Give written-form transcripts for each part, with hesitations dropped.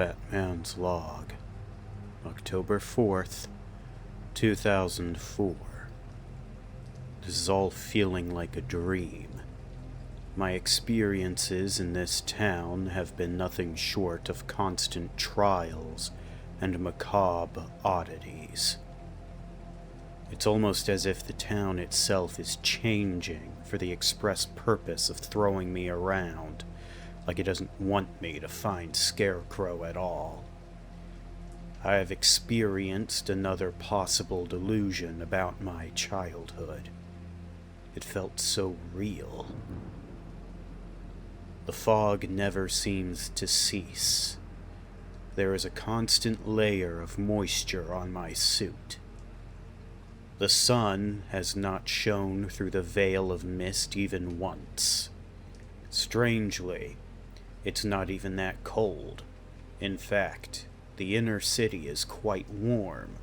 Batman's Log, October 4th, 2004. This is all feeling like a dream. My experiences in this town have been nothing short of constant trials and macabre oddities. It's almost as if the town itself is changing for the express purpose of throwing me around, like it doesn't want me to find Scarecrow at all. I have experienced another possible delusion about my childhood. It felt so real. The fog never seems to cease. There is a constant layer of moisture on my suit. The sun has not shone through the veil of mist even once. Strangely, it's not even that cold. In fact, the inner city is quite warm,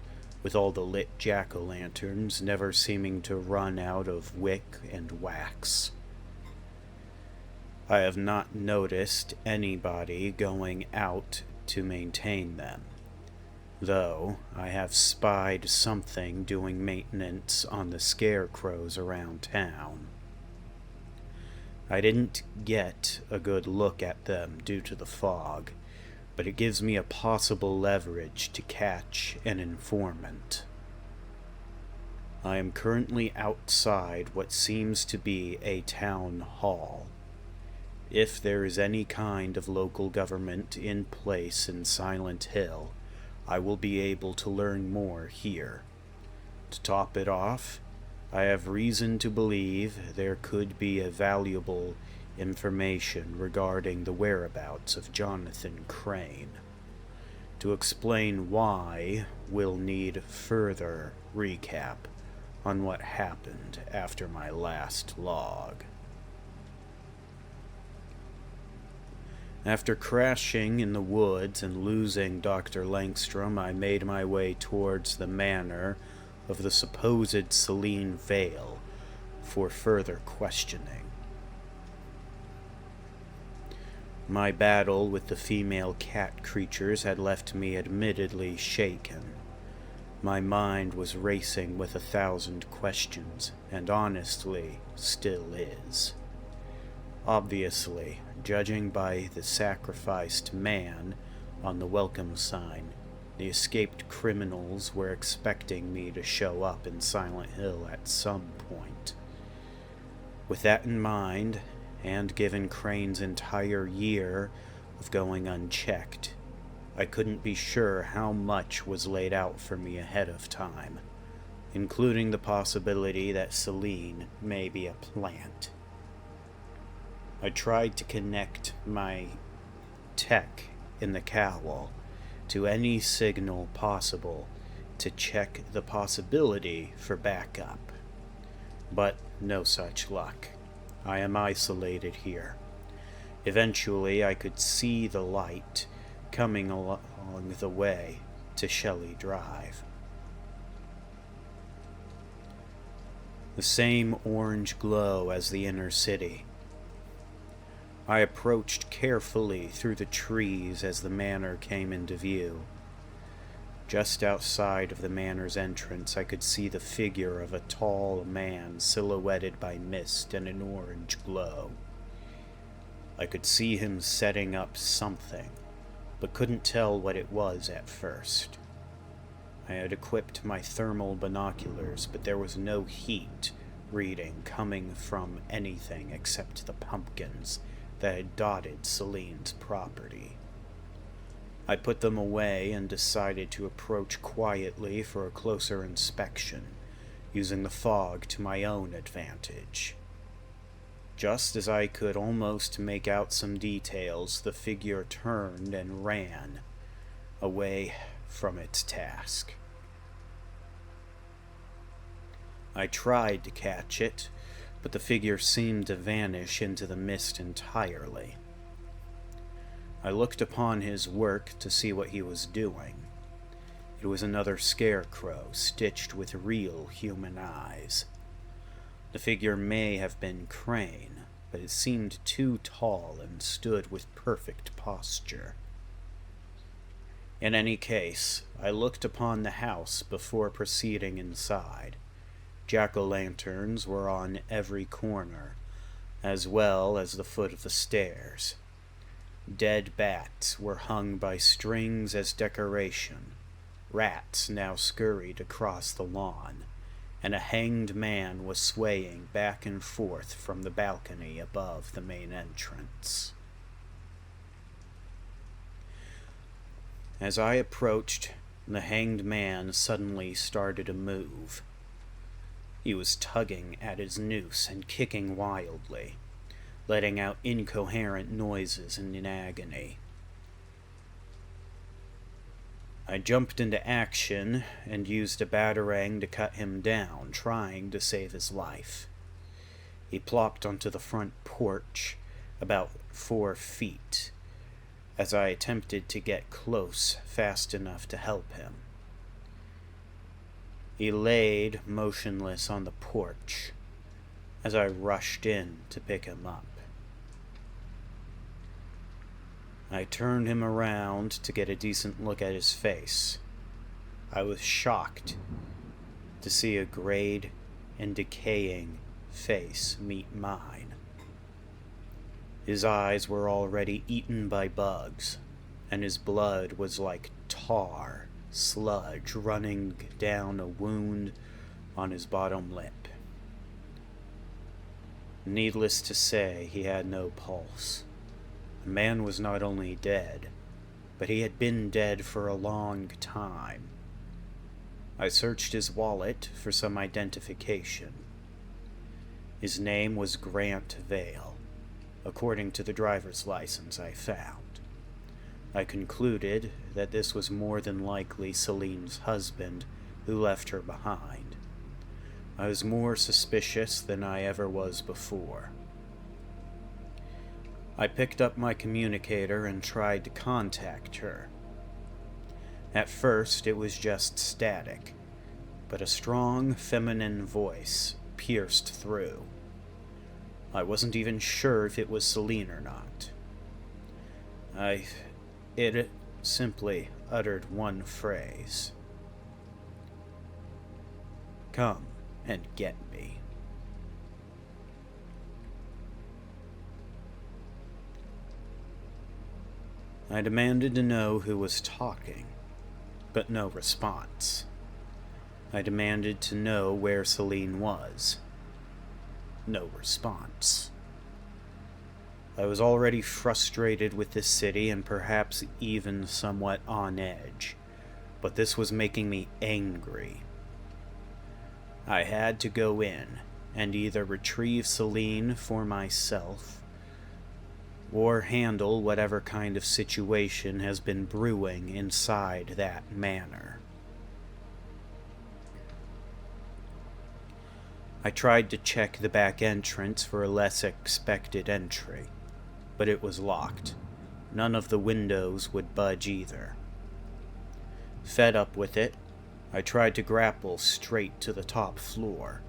with all the lit jack-o'-lanterns never seeming to run out of wick and wax. I have not noticed anybody going out to maintain them, though I have spied something doing maintenance on the scarecrows around town. I didn't get a good look at them due to the fog, but it gives me a possible leverage to catch an informant. I am currently outside what seems to be a town hall. If there is any kind of local government in place in Silent Hill, I will be able to learn more here. To top it off, I have reason to believe there could be a valuable information regarding the whereabouts of Jonathan Crane. To explain why, we'll need further recap on what happened after my last log. After crashing in the woods and losing Dr. Langstrom, I made my way towards the manor of the supposed Celine Vale for further questioning. My battle with the female cat creatures had left me admittedly shaken. My mind was racing with 1,000 questions, and honestly, still is. Obviously, judging by the sacrificed man on the welcome sign, the escaped criminals were expecting me to show up in Silent Hill at some point. With that in mind, and given Crane's entire year of going unchecked, I couldn't be sure how much was laid out for me ahead of time, including the possibility that Celine may be a plant. I tried to connect my tech in the cowl to any signal possible to check the possibility for backup, but no such luck. I am isolated here. Eventually, I could see the light coming along the way to Shelley Drive. The same orange glow as the inner city. I approached carefully through the trees as the manor came into view. Just outside of the manor's entrance, I could see the figure of a tall man silhouetted by mist and an orange glow. I could see him setting up something, but couldn't tell what it was at first. I had equipped my thermal binoculars, but there was no heat reading coming from anything except the pumpkins that had dotted Celine's property. I put them away and decided to approach quietly for a closer inspection, using the fog to my own advantage. Just as I could almost make out some details, the figure turned and ran away from its task. I tried to catch it, but the figure seemed to vanish into the mist entirely. I looked upon his work to see what he was doing. It was another scarecrow stitched with real human eyes. The figure may have been Crane, but it seemed too tall and stood with perfect posture. In any case, I looked upon the house before proceeding inside. Jack-o'-lanterns were on every corner, as well as the foot of the stairs. Dead bats were hung by strings as decoration. Rats now scurried across the lawn, and a hanged man was swaying back and forth from the balcony above the main entrance. As I approached, the hanged man suddenly started to move. He was tugging at his noose and kicking wildly, letting out incoherent noises in agony. I jumped into action and used a batarang to cut him down, trying to save his life. He plopped onto the front porch about 4 feet, as I attempted to get close fast enough to help him. He laid motionless on the porch as I rushed in to pick him up. I turned him around to get a decent look at his face. I was shocked to see a grayed and decaying face meet mine. His eyes were already eaten by bugs, and his blood was like tar sludge running down a wound on his bottom lip. Needless to say, he had no pulse. The man was not only dead, but he had been dead for a long time. I searched his wallet for some identification. His name was Grant Vale, according to the driver's license I found. I concluded that this was more than likely Celine's husband who left her behind. I was more suspicious than I ever was before. I picked up my communicator and tried to contact her. At first, it was just static, but a strong feminine voice pierced through. I wasn't even sure if it was Celine or not. It simply uttered one phrase. "Come and get me." I demanded to know who was talking, but no response. I demanded to know where Celine was. No response. I was already frustrated with this city and perhaps even somewhat on edge, but this was making me angry. I had to go in and either retrieve Celine for myself or handle whatever kind of situation has been brewing inside that manor. I tried to check the back entrance for a less expected entry, but it was locked. None of the windows would budge either. Fed up with it, I tried to grapple straight to the top floor,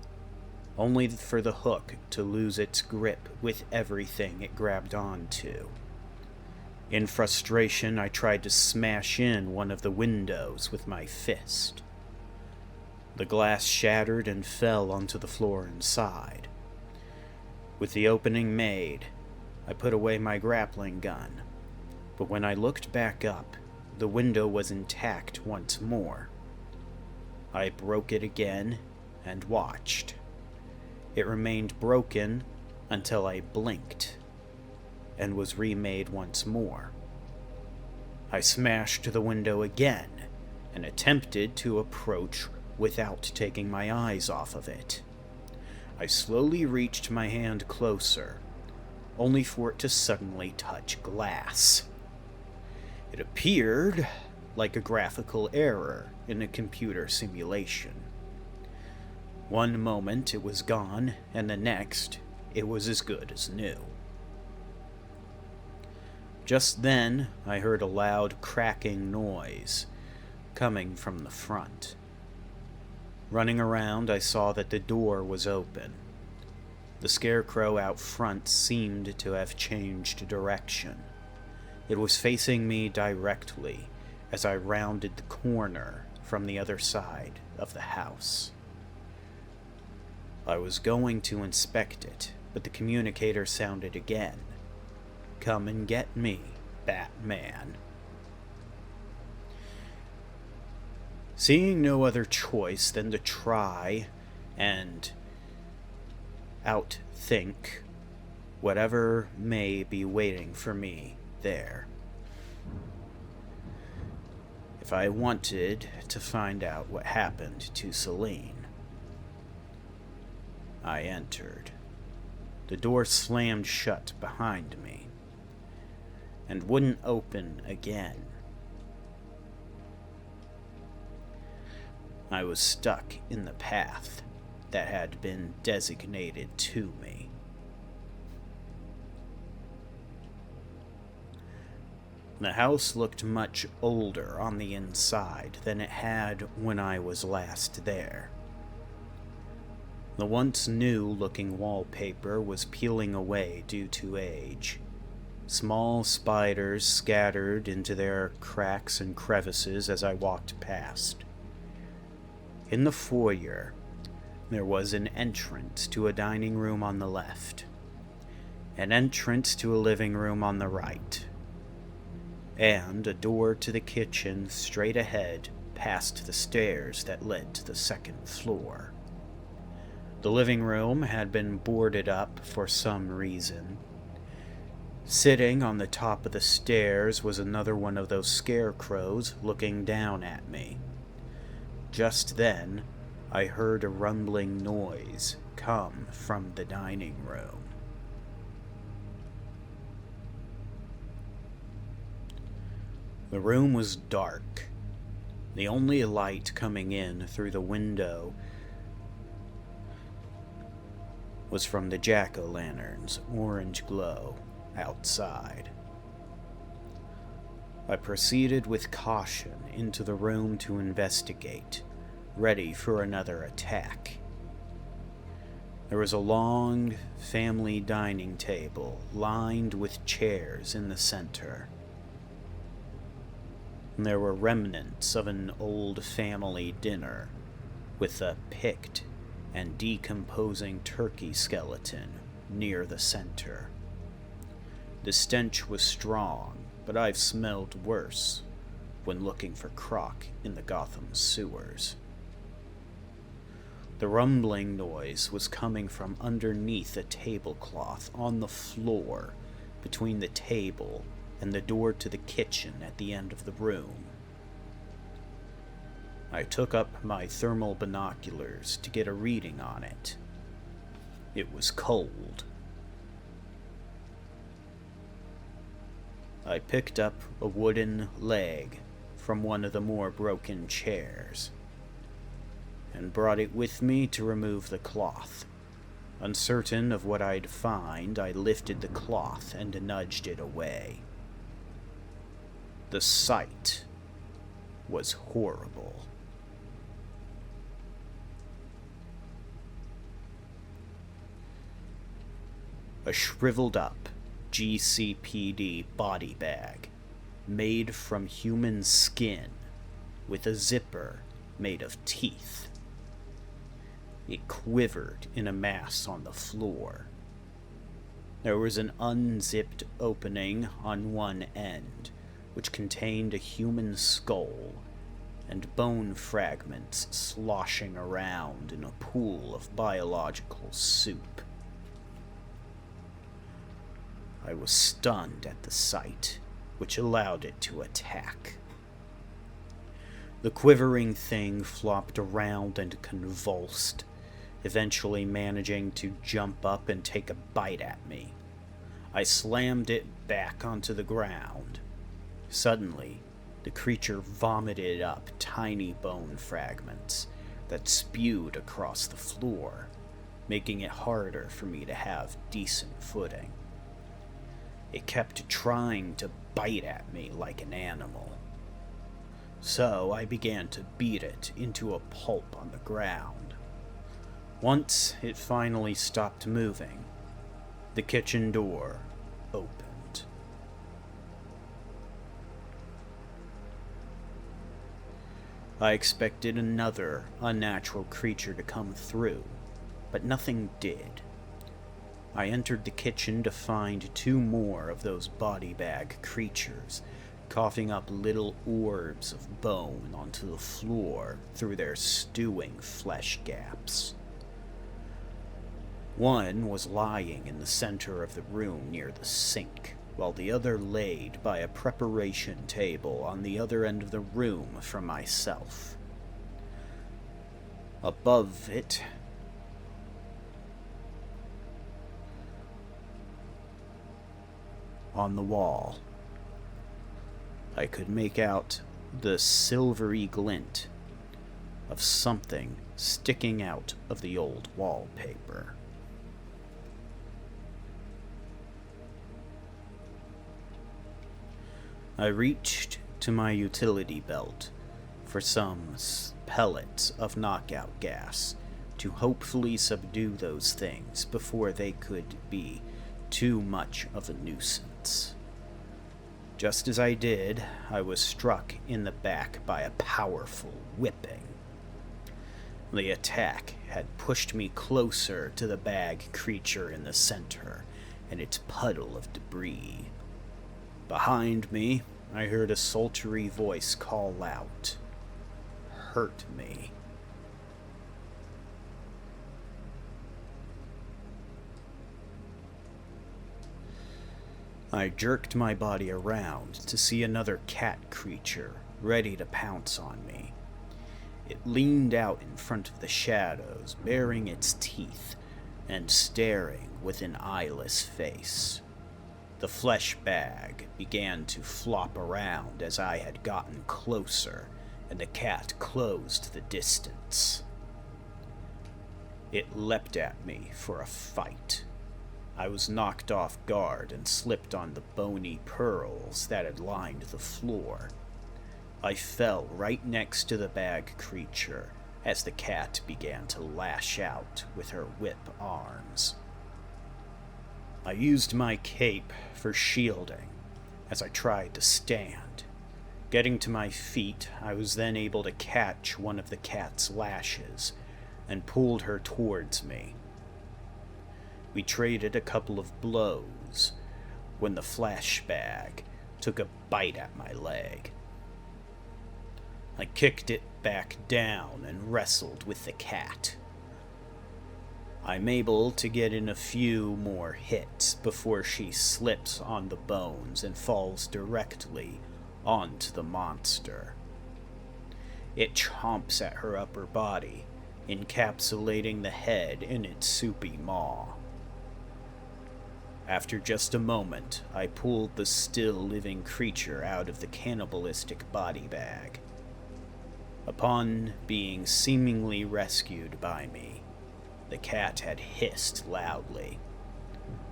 only for the hook to lose its grip with everything it grabbed onto. In frustration, I tried to smash in one of the windows with my fist. The glass shattered and fell onto the floor inside. With the opening made, I put away my grappling gun, but when I looked back up, the window was intact once more. I broke it again and watched. It remained broken until I blinked and was remade once more. I smashed the window again and attempted to approach without taking my eyes off of it. I slowly reached my hand closer, only for it to suddenly touch glass. It appeared like a graphical error in a computer simulation. One moment it was gone, and the next it was as good as new. Just then I heard a loud cracking noise coming from the front. Running around, I saw that the door was open. The scarecrow out front seemed to have changed direction. It was facing me directly, as I rounded the corner from the other side of the house. I was going to inspect it, but the communicator sounded again. "Come and get me, Batman." Seeing no other choice than to try and outthink whatever may be waiting for me there. If I wanted to find out what happened to Celine, I entered. The door slammed shut behind me and wouldn't open again. I was stuck in the path that had been designated to me. The house looked much older on the inside than it had when I was last there. The once new-looking wallpaper was peeling away due to age. Small spiders scattered into their cracks and crevices as I walked past. In the foyer, there was an entrance to a dining room on the left, an entrance to a living room on the right, and a door to the kitchen straight ahead past the stairs that led to the second floor. The living room had been boarded up for some reason. Sitting on the top of the stairs was another one of those scarecrows looking down at me. Just then, I heard a rumbling noise come from the dining room. The room was dark. The only light coming in through the window was from the jack-o'-lantern's orange glow outside. I proceeded with caution into the room to investigate, ready for another attack. There was a long family dining table lined with chairs in the center. There were remnants of an old family dinner with a picked and decomposing turkey skeleton near the center. The stench was strong, but I've smelled worse when looking for Croc in the Gotham sewers. The rumbling noise was coming from underneath a tablecloth on the floor between the table and the door to the kitchen at the end of the room. I took up my thermal binoculars to get a reading on it. It was cold. I picked up a wooden leg from one of the more broken chairs and brought it with me to remove the cloth. Uncertain of what I'd find, I lifted the cloth and nudged it away. The sight was horrible. A shriveled up GCPD body bag made from human skin with a zipper made of teeth. It quivered in a mass on the floor. There was an unzipped opening on one end, which contained a human skull and bone fragments sloshing around in a pool of biological soup. I was stunned at the sight, which allowed it to attack. The quivering thing flopped around and convulsed, eventually managing to jump up and take a bite at me. I slammed it back onto the ground. Suddenly, the creature vomited up tiny bone fragments that spewed across the floor, making it harder for me to have decent footing. It kept trying to bite at me like an animal. So I began to beat it into a pulp on the ground. Once it finally stopped moving, the kitchen door opened. I expected another unnatural creature to come through, but nothing did. I entered the kitchen to find two more of those body bag creatures, coughing up little orbs of bone onto the floor through their stewing flesh gaps. One was lying in the center of the room near the sink, while the other laid by a preparation table on the other end of the room from myself. Above it, on the wall, I could make out the silvery glint of something sticking out of the old wallpaper. I reached to my utility belt for some pellets of knockout gas to hopefully subdue those things before they could be too much of a nuisance. Just as I did, I was struck in the back by a powerful whipping. The attack had pushed me closer to the bag creature in the center and its puddle of debris. Behind me, I heard a sultry voice call out, "Hurt me." I jerked my body around to see another cat creature ready to pounce on me. It leaned out in front of the shadows, baring its teeth and staring with an eyeless face. The flesh bag began to flop around as I had gotten closer, and the cat closed the distance. It leapt at me for a fight. I was knocked off guard and slipped on the bony pearls that had lined the floor. I fell right next to the bag creature as the cat began to lash out with her whip arms. I used my cape for shielding as I tried to stand. Getting to my feet, I was then able to catch one of the cat's lashes and pulled her towards me. We traded a couple of blows when the flesh bag took a bite at my leg. I kicked it back down and wrestled with the cat. I'm able to get in a few more hits before she slips on the bones and falls directly onto the monster. It chomps at her upper body, encapsulating the head in its soupy maw. After just a moment, I pulled the still-living creature out of the cannibalistic body bag. Upon being seemingly rescued by me, the cat had hissed loudly.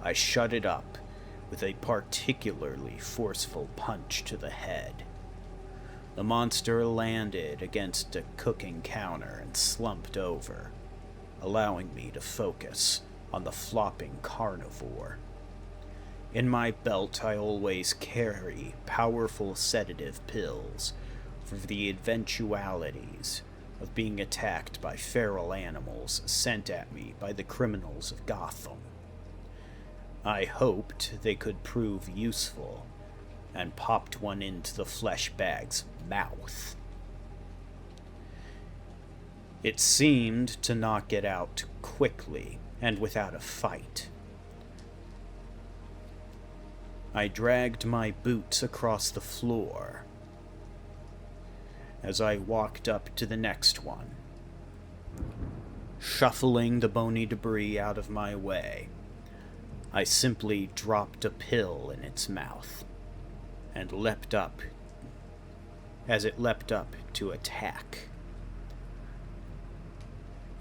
I shut it up with a particularly forceful punch to the head. The monster landed against a cooking counter and slumped over, allowing me to focus on the flopping carnivore. In my belt, I always carry powerful sedative pills for the eventualities of being attacked by feral animals sent at me by the criminals of Gotham. I hoped they could prove useful, and popped one into the flesh bag's mouth. It seemed to knock it out quickly and without a fight. I dragged my boots across the floor as I walked up to the next one, shuffling the bony debris out of my way. I simply dropped a pill in its mouth and leapt up as it leapt up to attack,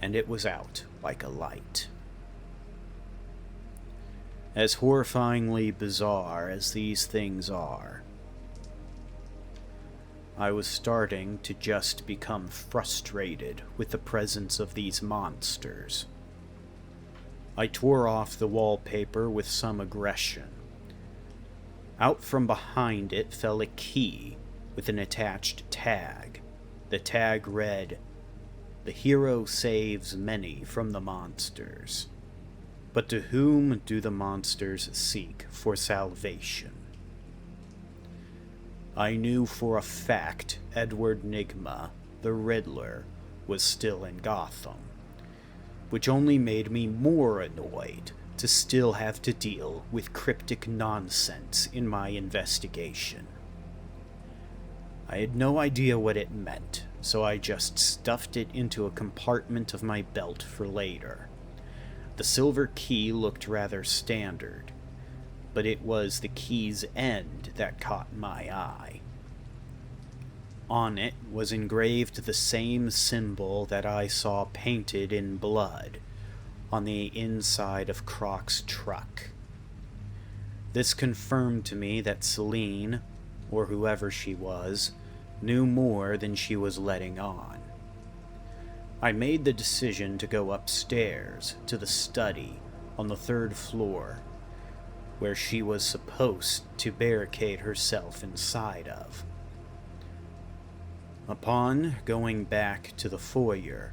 and it was out like a light. As horrifyingly bizarre as these things are, I was starting to just become frustrated with the presence of these monsters. I tore off the wallpaper with some aggression. Out from behind it fell a key with an attached tag, The tag read, "The hero saves many from the monsters. But to whom do the monsters seek for salvation?" I knew for a fact Edward Nygma, the Riddler, was still in Gotham, which only made me more annoyed to still have to deal with cryptic nonsense in my investigation. I had no idea what it meant, so I just stuffed it into a compartment of my belt for later. The silver key looked rather standard, but it was the key's end that caught my eye. On it was engraved the same symbol that I saw painted in blood on the inside of Croc's truck. This confirmed to me that Celine, or whoever she was, knew more than she was letting on. I made the decision to go upstairs to the study on the 3rd floor, where she was supposed to barricade herself inside of. Upon going back to the foyer,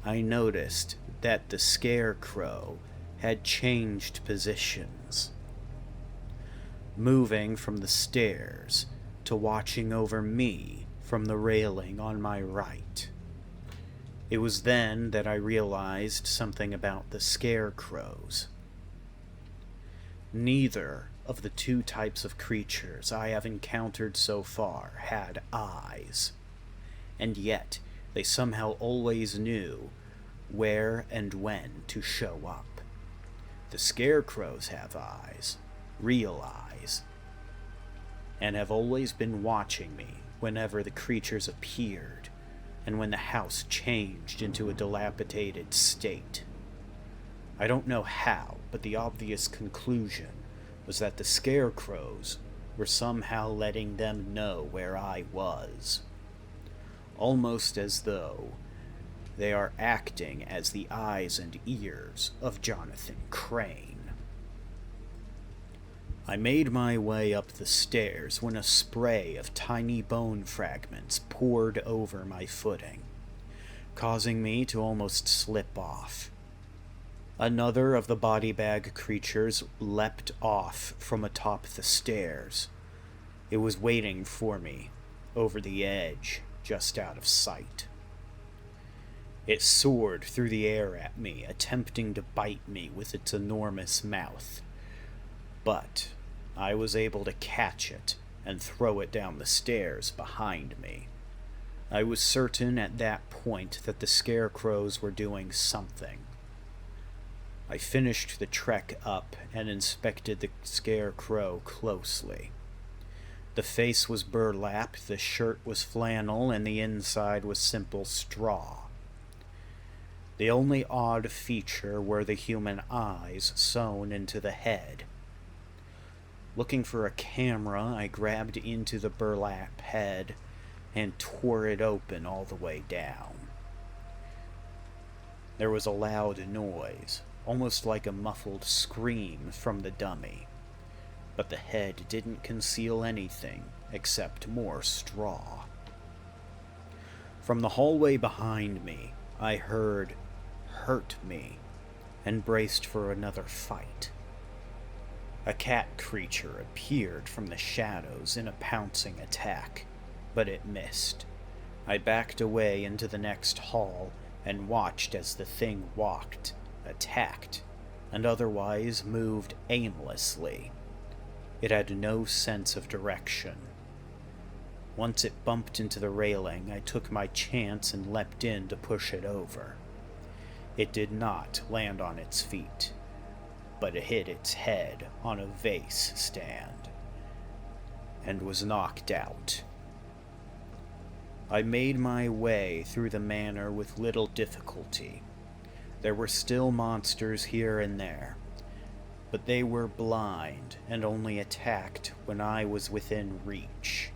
I noticed that the Scarecrow had changed positions, moving from the stairs to watching over me from the railing on my right. It was then that I realized something about the Scarecrows. Neither of the 2 types of creatures I have encountered so far had eyes, and yet they somehow always knew where and when to show up. The Scarecrows have eyes, real eyes, and have always been watching me whenever the creatures appeared and when the house changed into a dilapidated state. I don't know how, but the obvious conclusion was that the Scarecrows were somehow letting them know where I was, almost as though they are acting as the eyes and ears of Jonathan Crane. I made my way up the stairs when a spray of tiny bone fragments poured over my footing, causing me to almost slip off. Another of the body bag creatures leapt off from atop the stairs. It was waiting for me over the edge, just out of sight. It soared through the air at me, attempting to bite me with its enormous mouth. But I was able to catch it and throw it down the stairs behind me. I was certain at that point that the Scarecrows were doing something. I finished the trek up and inspected the Scarecrow closely. The face was burlap, the shirt was flannel, and the inside was simple straw. The only odd feature were the human eyes sewn into the head. Looking for a camera, I grabbed into the burlap head and tore it open all the way down. There was a loud noise, almost like a muffled scream from the dummy, but the head didn't conceal anything except more straw. From the hallway behind me, I heard "hurt me" and braced for another fight. A cat creature appeared from the shadows in a pouncing attack, but it missed. I backed away into the next hall and watched as the thing walked, attacked, and otherwise moved aimlessly. It had no sense of direction. Once it bumped into the railing, I took my chance and leapt in to push it over. It did not land on its feet, but it hit its head on a vase stand and was knocked out. I made my way through the manor with little difficulty. There were still monsters here and there, but they were blind and only attacked when I was within reach.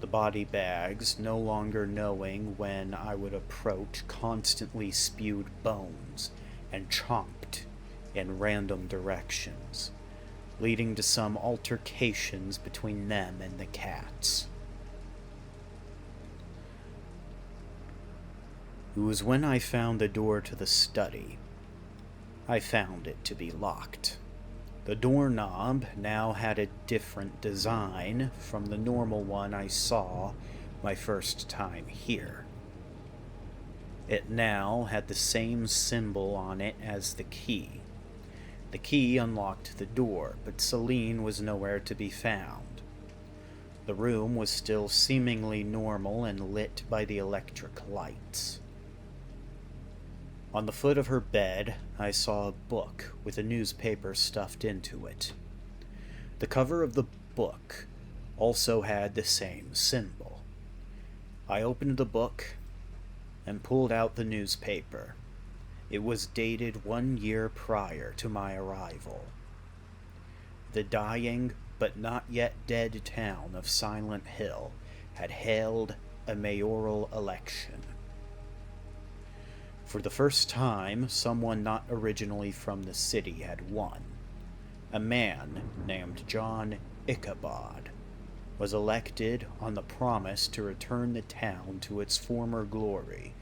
The body bags, no longer knowing when I would approach, constantly spewed bones and chomped in random directions, leading to some altercations between them and the cats. It was when I found the door to the study. I found it to be locked. The doorknob now had a different design from the normal one I saw my first time here. It now had the same symbol on it as the key. The key unlocked the door, but Celine was nowhere to be found. The room was still seemingly normal and lit by the electric lights. On the foot of her bed, I saw a book with a newspaper stuffed into it. The cover of the book also had the same symbol. I opened the book and pulled out the newspaper. It was dated 1 year prior to my arrival. The dying but not yet dead town of Silent Hill had held a mayoral election. For the first time, someone not originally from the city had won. A man named John Ichabod was elected on the promise to return the town to its former glory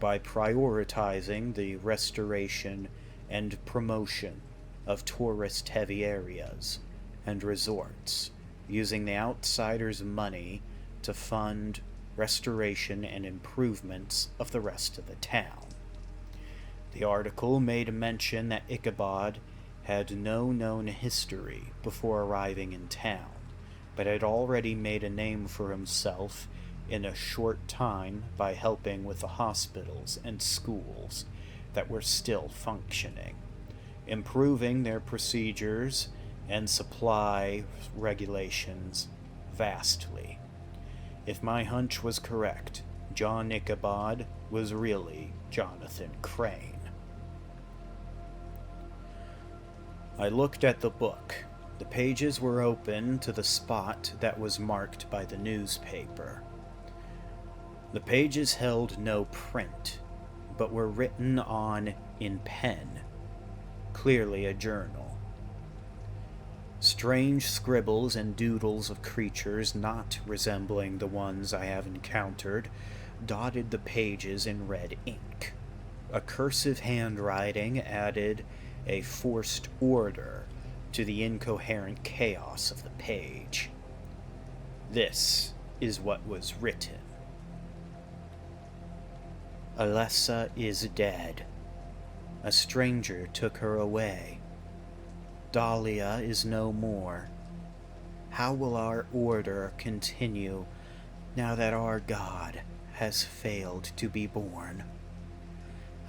by prioritizing the restoration and promotion of tourist-heavy areas and resorts, using the outsiders' money to fund restoration and improvements of the rest of the town. The article made mention that Ichabod had no known history before arriving in town, but had already made a name for himself in a short time by helping with the hospitals and schools that were still functioning, improving their procedures and supply regulations vastly. If my hunch was correct, John Ichabod was really Jonathan Crane. I looked at the book. The pages were open to the spot that was marked by the newspaper. The pages held no print, but were written on in pen, clearly a journal. Strange scribbles and doodles of creatures not resembling the ones I have encountered dotted the pages in red ink. A cursive handwriting added a forced order to the incoherent chaos of the page. This is what was written. Alessa is dead. A stranger took her away. Dahlia is no more. How will our order continue now that our God has failed to be born?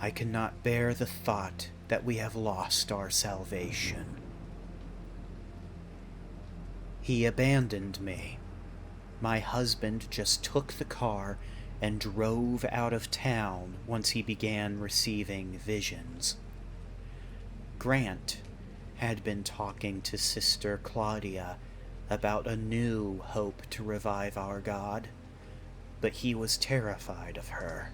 I cannot bear the thought that we have lost our salvation. He abandoned me. My husband just took the car and drove out of town once he began receiving visions. Grant had been talking to Sister Claudia about a new hope to revive our God, but he was terrified of her.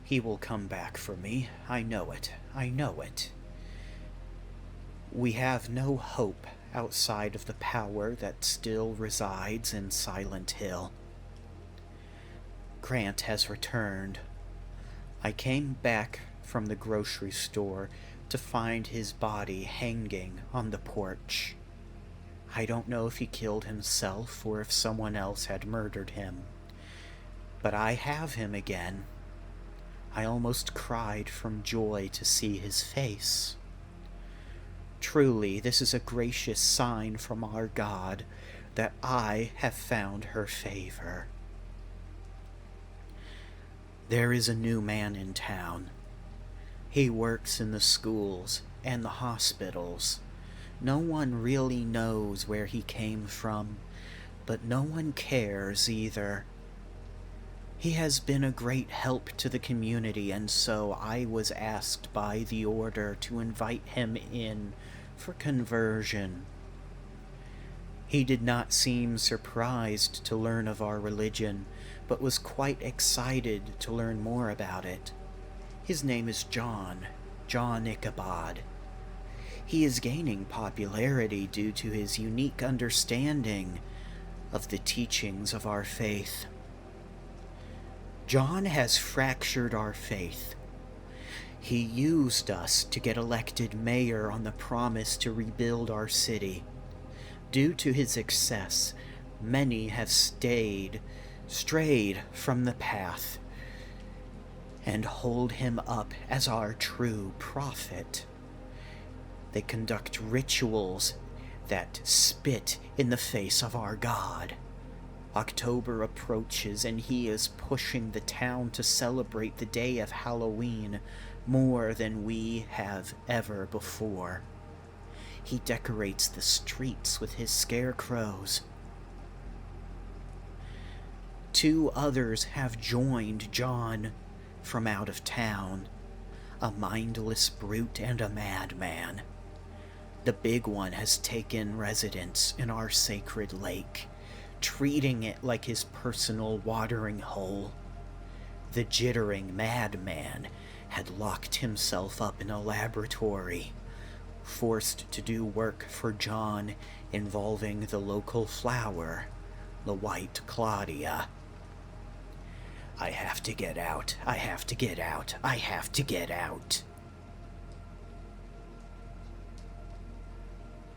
He will come back for me. I know it. I know it. We have no hope outside of the power that still resides in Silent Hill. Grant has returned. I came back from the grocery store to find his body hanging on the porch. I don't know if he killed himself or if someone else had murdered him. But I have him again. I almost cried from joy to see his face. Truly, this is a gracious sign from our God that I have found her favor. There is a new man in town. He works in the schools and the hospitals. No one really knows where he came from, but no one cares either. He has been a great help to the community, and so I was asked by the order to invite him in for conversion. He did not seem surprised to learn of our religion, but was quite excited to learn more about it. His name is John Ichabod. He is gaining popularity due to his unique understanding of the teachings of our faith. John has fractured our faith. He used us to get elected mayor on the promise to rebuild our city. Due to his excess, many have strayed from the path, and hold him up as our true prophet. They conduct rituals that spit in the face of our God. October approaches, and he is pushing the town to celebrate the day of Halloween more than we have ever before. He decorates the streets with his scarecrows. 2 others have joined John from out of town, a mindless brute and a madman. The big one has taken residence in our sacred lake, treating it like his personal watering hole. The jittering madman had locked himself up in a laboratory, forced to do work for John involving the local flower, the white Claudia. I have to get out. I have to get out. I have to get out.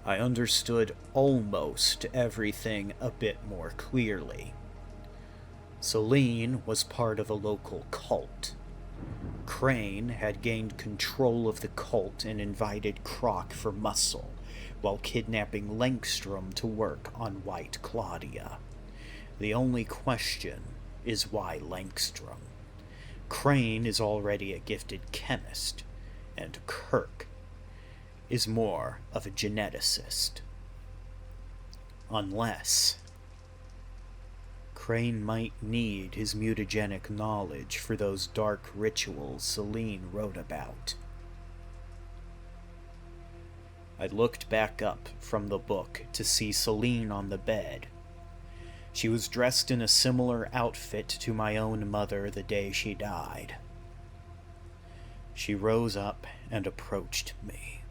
I understood almost everything a bit more clearly. Celine was part of a local cult. Crane had gained control of the cult and invited Croc for muscle, while kidnapping Langstrom to work on White Claudia. The only question is why Langstrom? Crane is already a gifted chemist, and Kirk is more of a geneticist. Unless Crane might need his mutagenic knowledge for those dark rituals Celine wrote about. I looked back up from the book to see Celine on the bed. She was dressed in a similar outfit to my own mother the day she died. She rose up and approached me.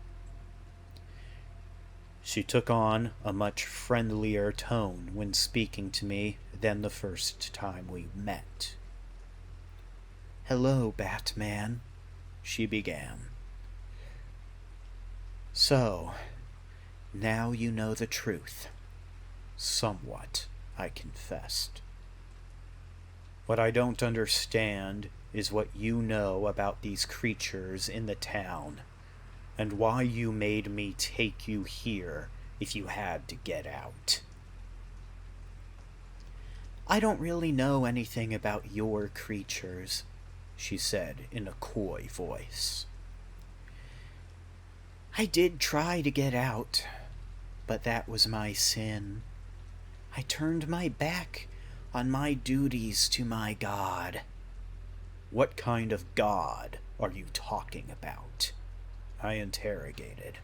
She took on a much friendlier tone when speaking to me than the first time we met. "Hello, Batman," she began. "So, now you know the truth." "Somewhat," I confessed. "What I don't understand is what you know about these creatures in the town, and why you made me take you here if you had to get out." "I don't really know anything about your creatures," she said in a coy voice. "I did try to get out, but that was my sin. I turned my back on my duties to my God." "What kind of God are you talking about?" I interrogated.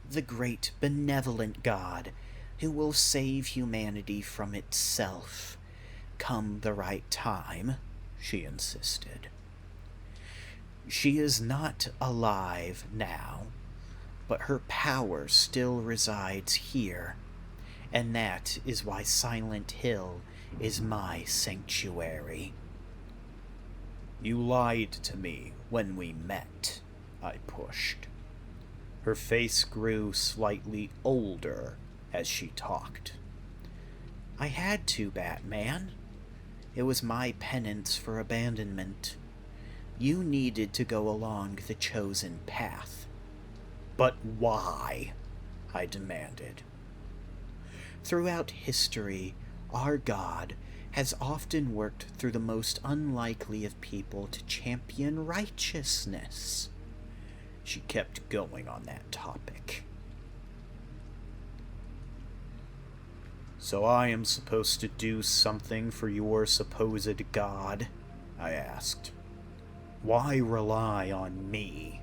"The great benevolent God who will save humanity from itself, come the right time," she insisted. "She is not alive now, but her power still resides here, and that is why Silent Hill is my sanctuary." "You lied to me when we met," I pushed. Her face grew slightly older as she talked. "I had to, Batman. It was my penance for abandonment. You needed to go along the chosen path." "But why?" I demanded. "Throughout history, our God has often worked through the most unlikely of people to champion righteousness." She kept going on that topic. "So I am supposed to do something for your supposed God?" I asked. "Why rely on me?"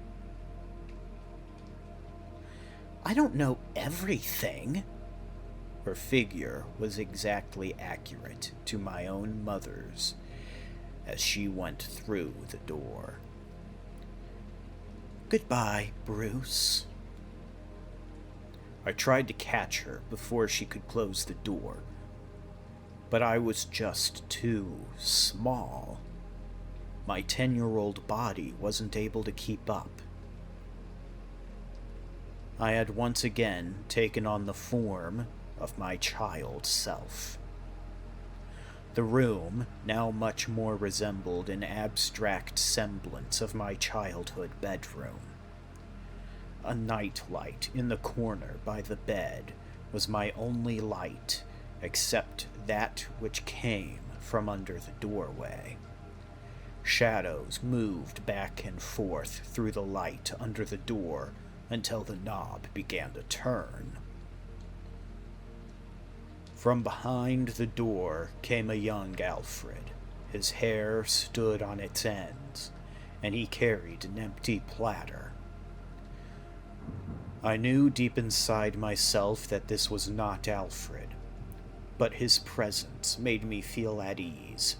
"I don't know everything." Her figure was exactly accurate to my own mother's as she went through the door. "Goodbye, Bruce." I tried to catch her before she could close the door. but I was just too small. My 10-year-old body wasn't able to keep up. I had once again taken on the form of my child self. The room now much more resembled an abstract semblance of my childhood bedroom. A nightlight in the corner by the bed was my only light, except that which came from under the doorway. Shadows moved back and forth through the light under the door until the knob began to turn. From behind the door came a young Alfred. His hair stood on its ends, and he carried an empty platter. I knew deep inside myself that this was not Alfred, but his presence made me feel at ease.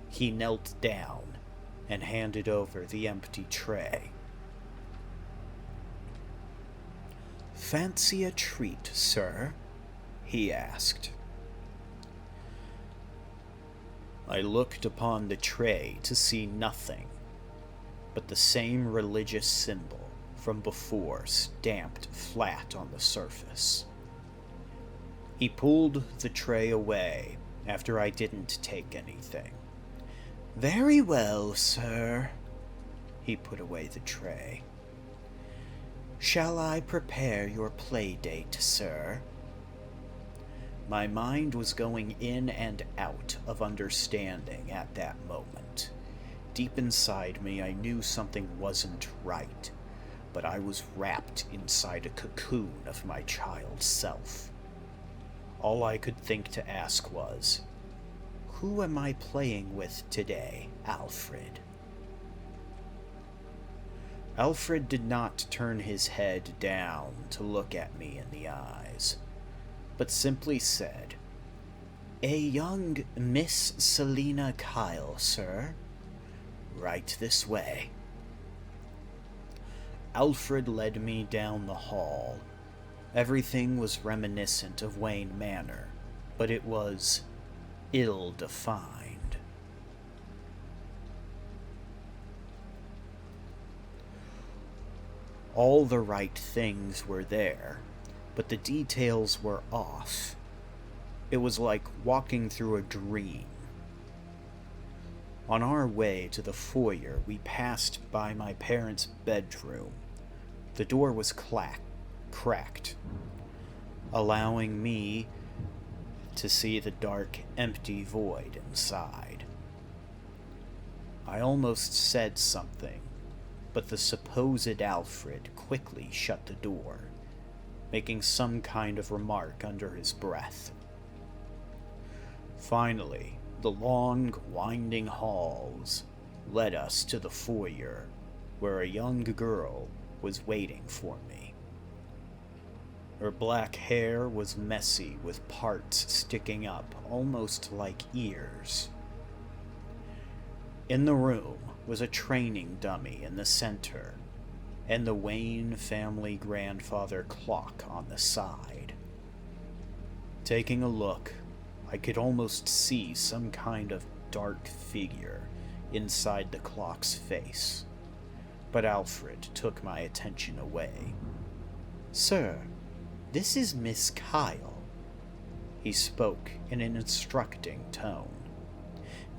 He knelt down and handed over the empty tray. "Fancy a treat, sir?" he asked. I looked upon the tray to see nothing but the same religious symbol from before stamped flat on the surface. He pulled the tray away after I didn't take anything. "Very well, sir." He put away the tray. "Shall I prepare your play date, sir?" My mind was going in and out of understanding at that moment. Deep inside me, I knew something wasn't right, but I was wrapped inside a cocoon of my child self. All I could think to ask was, "Who am I playing with today, Alfred?" Alfred did not turn his head down to look at me in the eyes, but simply said, "A young Miss Selina Kyle, sir. Right this way." Alfred led me down the hall. Everything was reminiscent of Wayne Manor, but it was ill-defined. All the right things were there, but the details were off. It was like walking through a dream. On our way to the foyer, we passed by my parents' bedroom. The door was cracked, allowing me to see the dark, empty void inside. I almost said something, but the supposed Alfred quickly shut the door, making some kind of remark under his breath. Finally, the long, winding halls led us to the foyer, where a young girl was waiting for me. Her black hair was messy with parts sticking up almost like ears. In the room was a training dummy in the center, and the Wayne family grandfather clock on the side. Taking a look, I could almost see some kind of dark figure inside the clock's face, but Alfred took my attention away. "Sir, this is Miss Kyle." He spoke in an instructing tone.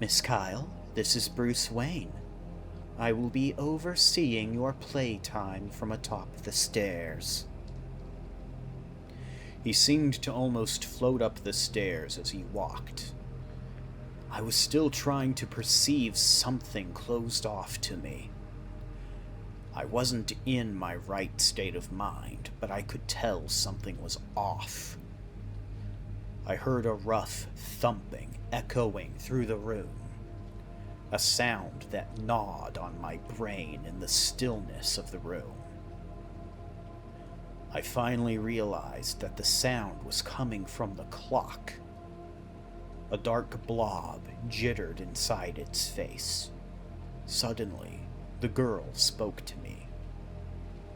"Miss Kyle, this is Bruce Wayne. I will be overseeing your playtime from atop the stairs." He seemed to almost float up the stairs as he walked. I was still trying to perceive something closed off to me. I wasn't in my right state of mind, but I could tell something was off. I heard a rough thumping echoing through the room, a sound that gnawed on my brain in the stillness of the room. I finally realized that the sound was coming from the clock. A dark blob jittered inside its face. Suddenly, the girl spoke to me.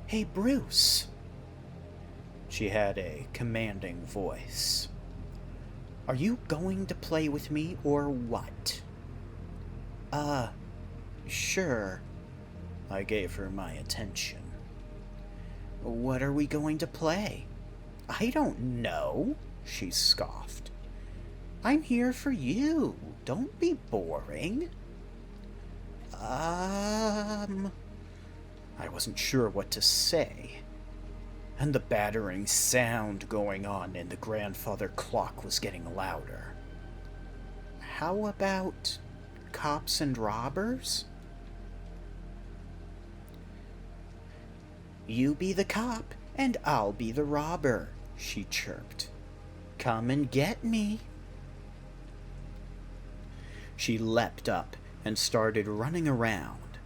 "Hey, Bruce." She had a commanding voice. Are you going to play with me or what? Sure. I gave her my attention. What are we going to play? I don't know, she scoffed. I'm here for you. Don't be boring. I wasn't sure what to say. And the battering sound going on in the grandfather clock was getting louder. How about cops and robbers? You be the cop, and I'll be the robber, she chirped. Come and get me. She leapt up and started running around.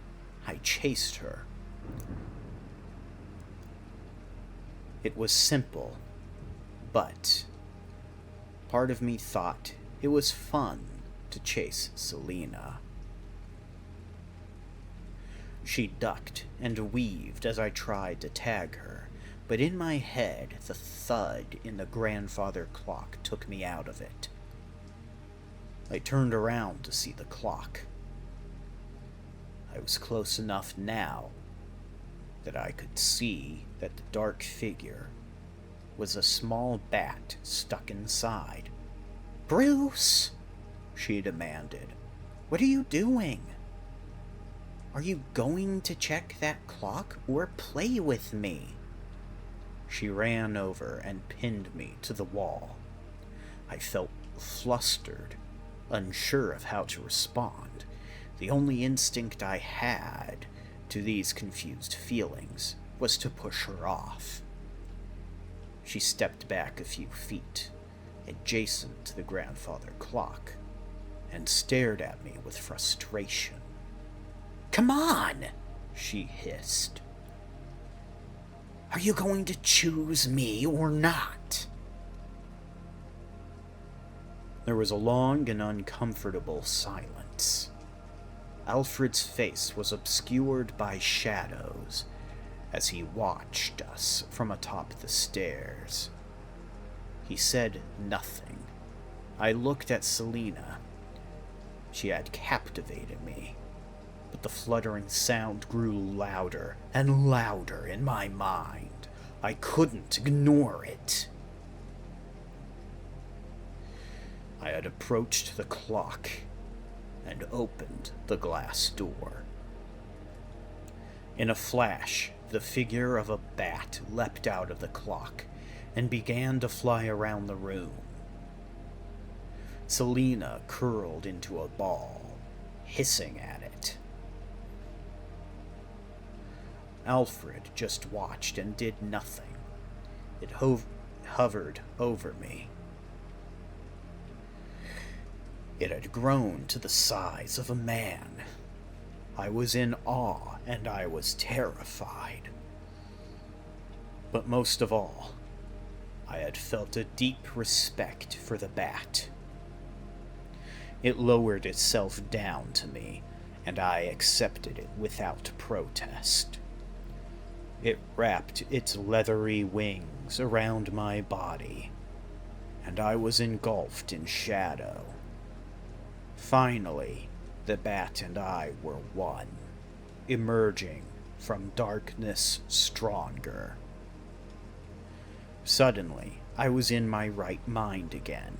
I chased her. It was simple, but part of me thought it was fun to chase Selena. She ducked and weaved as I tried to tag her, but in my head the thud in the grandfather clock took me out of it. I turned around to see the clock. I was close enough now that I could see that the dark figure was a small bat stuck inside. Bruce, she demanded, what are you doing? Are you going to check that clock or play with me? She ran over and pinned me to the wall. I felt flustered, unsure of how to respond. The only instinct I had to these confused feelings was to push her off. She stepped back a few feet, adjacent to the grandfather clock, and stared at me with frustration. Come on, she hissed. Are you going to choose me or not? There was a long and uncomfortable silence. Alfred's face was obscured by shadows as he watched us from atop the stairs. He said nothing. I looked at Selena. She had captivated me, but the fluttering sound grew louder and louder in my mind. I couldn't ignore it. I had approached the clock and opened the glass door. In a flash, the figure of a bat leapt out of the clock and began to fly around the room. Selena curled into a ball, hissing at it. Alfred just watched and did nothing. It hovered over me. It had grown to the size of a man. I was in awe and I was terrified. But most of all, I had felt a deep respect for the bat. It lowered itself down to me, and I accepted it without protest. It wrapped its leathery wings around my body, and I was engulfed in shadow. Finally, the bat and I were one, emerging from darkness stronger. Suddenly, I was in my right mind again.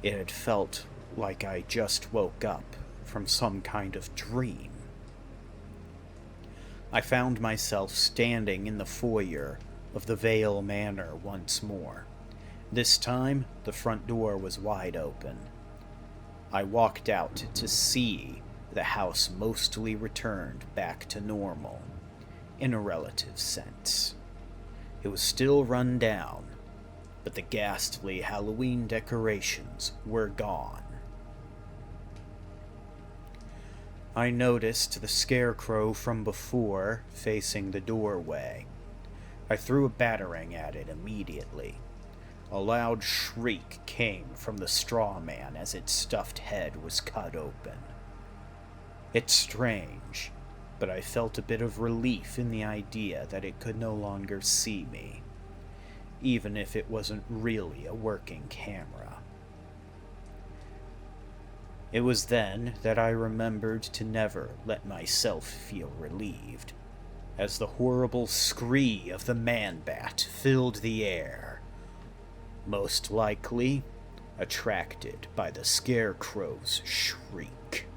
It had felt like I just woke up from some kind of dream. I found myself standing in the foyer of the Vale Manor once more. This time, the front door was wide open. I walked out to see the house mostly returned back to normal, in a relative sense. It was still run down, but the ghastly Halloween decorations were gone. I noticed the scarecrow from before facing the doorway. I threw a batarang at it immediately. A loud shriek came from the straw man as its stuffed head was cut open. It's strange, but I felt a bit of relief in the idea that it could no longer see me, even if it wasn't really a working camera. It was then that I remembered to never let myself feel relieved, as the horrible scree of the man-bat filled the air, most likely attracted by the scarecrow's shriek.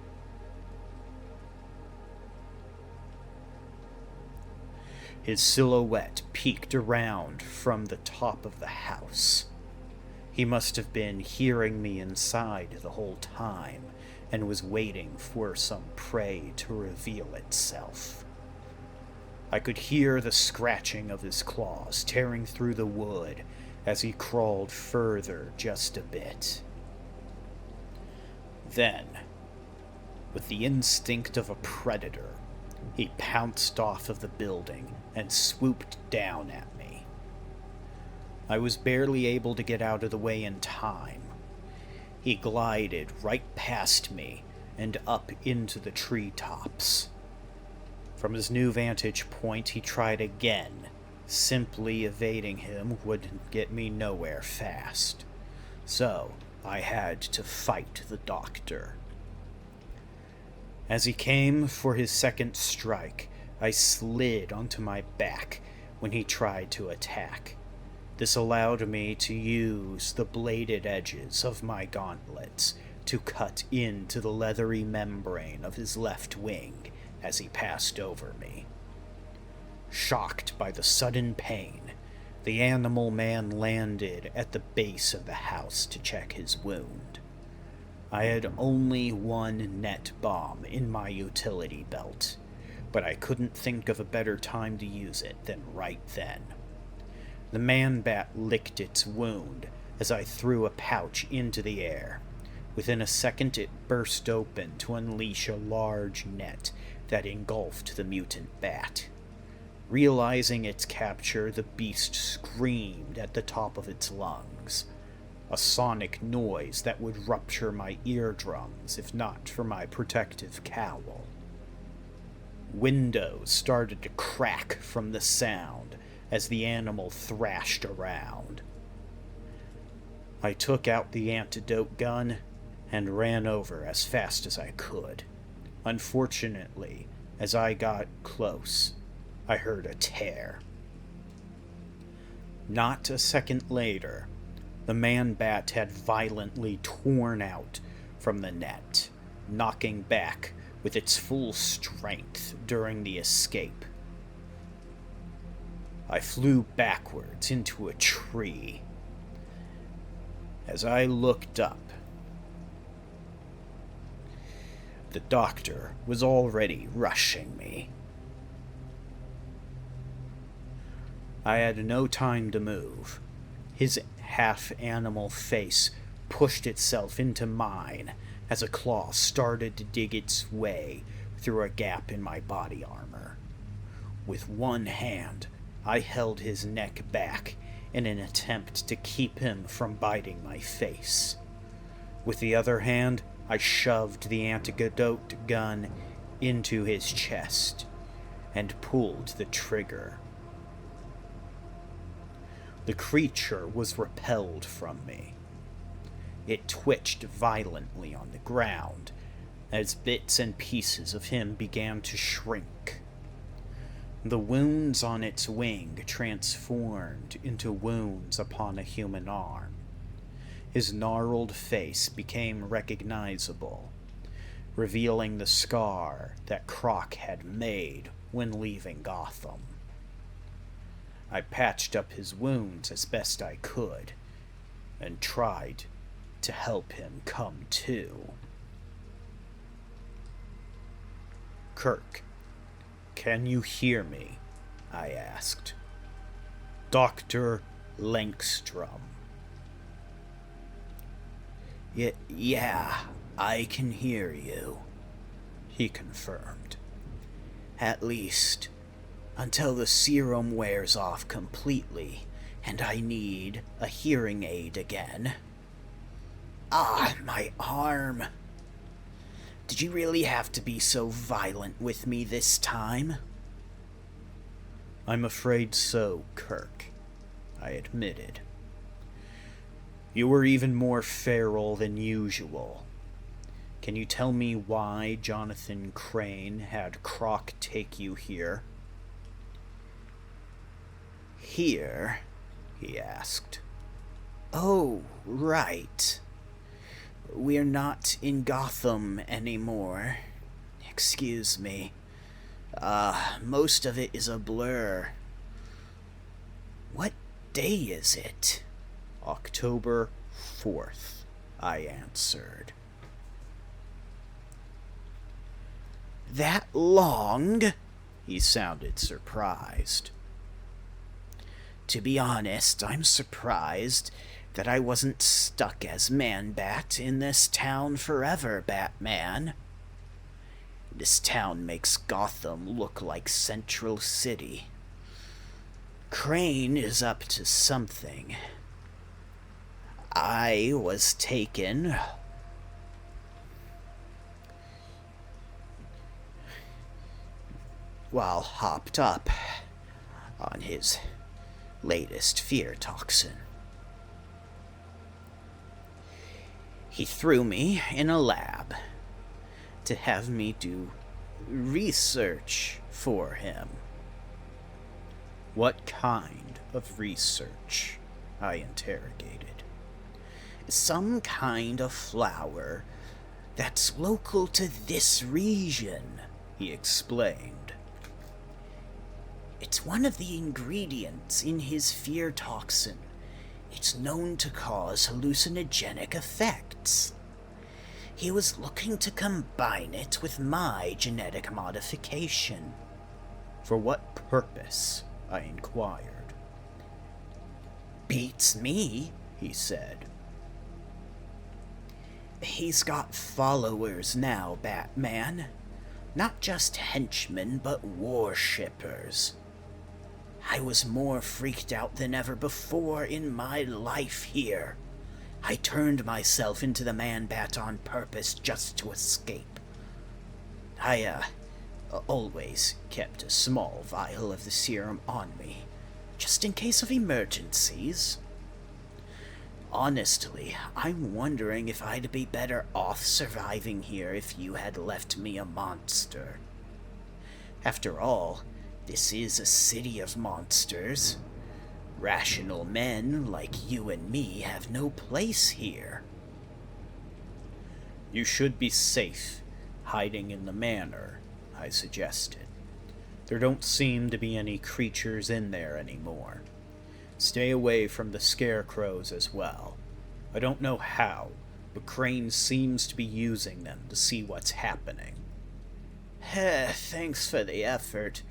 His silhouette peeked around from the top of the house. He must have been hearing me inside the whole time and was waiting for some prey to reveal itself. I could hear the scratching of his claws tearing through the wood as he crawled further just a bit. Then, with the instinct of a predator, he pounced off of the building and swooped down at me. I was barely able to get out of the way in time. He glided right past me and up into the treetops. From his new vantage point, he tried again. Simply evading him would get me nowhere fast. So, I had to fight the doctor. As he came for his second strike, I slid onto my back when he tried to attack. This allowed me to use the bladed edges of my gauntlets to cut into the leathery membrane of his left wing as he passed over me. Shocked by the sudden pain, the animal man landed at the base of the house to check his wound. I had only one net bomb in my utility belt, but I couldn't think of a better time to use it than right then. The man-bat licked its wound as I threw a pouch into the air. Within a second it burst open to unleash a large net that engulfed the mutant bat. Realizing its capture, the beast screamed at the top of its lungs, a sonic noise that would rupture my eardrums if not for my protective cowl. Windows started to crack from the sound as the animal thrashed around. I took out the antidote gun and ran over as fast as I could. Unfortunately, as I got close, I heard a tear. Not a second later, the man-bat had violently torn out from the net, knocking back with its full strength during the escape. I flew backwards into a tree. As I looked up, the doctor was already rushing me. I had no time to move. His half-animal face pushed itself into mine as a claw started to dig its way through a gap in my body armor. With one hand, I held his neck back in an attempt to keep him from biting my face. With the other hand, I shoved the antidote gun into his chest and pulled the trigger. The creature was repelled from me. It twitched violently on the ground as bits and pieces of him began to shrink. The wounds on its wing transformed into wounds upon a human arm. His gnarled face became recognizable, revealing the scar that Croc had made when leaving Gotham. I patched up his wounds as best I could, and tried to help him come to. "Kirk, can you hear me?" I asked. "Dr. Langstrom." Yeah, I can hear you," he confirmed. "At least, until the serum wears off completely, and I need a hearing aid again. Ah, my arm! Did you really have to be so violent with me this time?" "I'm afraid so, Kirk," I admitted. "You were even more feral than usual. Can you tell me why Jonathan Crane had Croc take you here? Here? He asked. Oh, right. We're not in Gotham anymore. Excuse me. Most of it is a blur. What day is it? October 4th, I answered. That long? He sounded surprised. To be honest, I'm surprised that I wasn't stuck as Man-Bat in this town forever, Batman. This town makes Gotham look like Central City. Crane is up to something. I was taken while hopped up on his latest fear toxin. He threw me in a lab to have me do research for him. What kind of research? I interrogated. Some kind of flower that's local to this region, he explained. It's one of the ingredients in his fear toxin. It's known to cause hallucinogenic effects. He was looking to combine it with my genetic modification. For what purpose? I inquired. Beats me, he said. He's got followers now, Batman. Not just henchmen, but worshippers. I was more freaked out than ever before in my life here. I turned myself into the Man-Bat on purpose just to escape. I, always kept a small vial of the serum on me, just in case of emergencies. Honestly, I'm wondering if I'd be better off surviving here if you had left me a monster. After all, this is a city of monsters. Rational men like you and me have no place here. You should be safe hiding in the manor, I suggested. There don't seem to be any creatures in there anymore. Stay away from the scarecrows as well. I don't know how, but Crane seems to be using them to see what's happening. Thanks for the effort,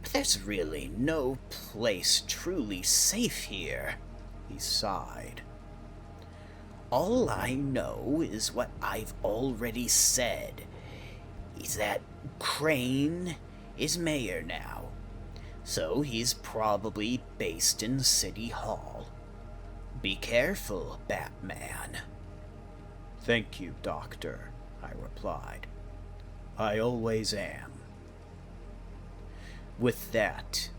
but there's really no place truly safe here, he sighed. All I know is what I've already said, is that Crane is mayor now. So he's probably based in City Hall. Be careful, Batman. Thank you, Doctor, I replied. I always am. With that,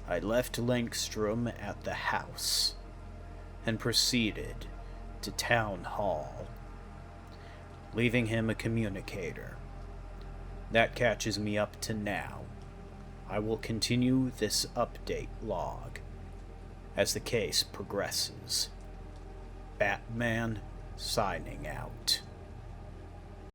I left Langstrom at the house and proceeded to Town Hall, leaving him a communicator. That catches me up to now. I will continue this update log as the case progresses. Batman signing out.